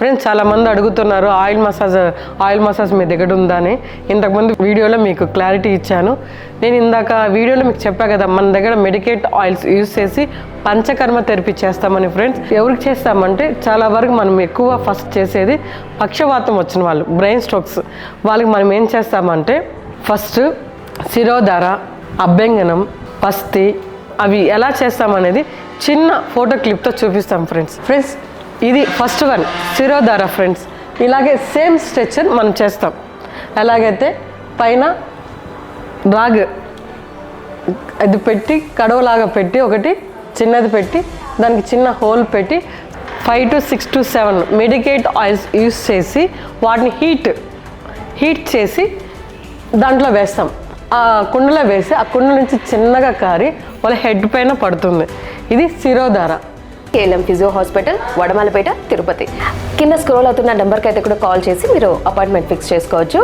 Friends చాలా మంది అడుగుతున్నారు ఆయిల్ మసాజ్ మీ దగ్గర ఉందా అని. ఇంతకుముందు వీడియోలో మీకు క్లారిటీ ఇచ్చాను. నేను ఇందాక వీడియోలో మీకు చెప్పా కదా, మన దగ్గర మెడికేట్ ఆయిల్స్ యూజ్ చేసి పంచకర్మ థెరపీ చేస్తామని. ఫ్రెండ్స్ ఎవరికి చేస్తామంటే చాలా వరకు మనం ఎక్కువ ఫస్ట్ చేసేది పక్షవాతం వచ్చిన వాళ్ళు, బ్రెయిన్ స్ట్రోక్స్ వాళ్ళకి మనం ఏం చేస్తామంటే ఫస్ట్ శిరోధార, అభ్యంగనం, పస్తి అవి ఎలా చేస్తామనేది చిన్న ఫోటో క్లిప్తో చూపిస్తాం ఫ్రెండ్స్. ఇది ఫస్ట్ వన్ శిరోధార ఫ్రెండ్స్. ఇలాగే సేమ్ స్ట్రెచర్ మనం చేస్తాం. ఎలాగైతే పైన రాగ్ అది పెట్టి కడవలాగా పెట్టి ఒకటి చిన్నది పెట్టి దానికి చిన్న హోల్ పెట్టి 5 to 6 to 7 మెడికేట్ ఆయిల్స్ యూస్ చేసి వాటిని హీట్ చేసి దాంట్లో వేస్తాం. ఆ కుండలో వేసి ఆ కుండ నుంచి చిన్నగా కారి వాళ్ళ హెడ్ పైన పడుతుంది. ఇది Shirodhara. KLM physio hospital, Vadamalapeta, Tirupati. కింద స్క్రోల్ అవుతున్న నెంబర్కి అయితే కూడా కాల్ చేసి మీరు అపాయింట్మెంట్ ఫిక్స్ చేసుకోవచ్చు.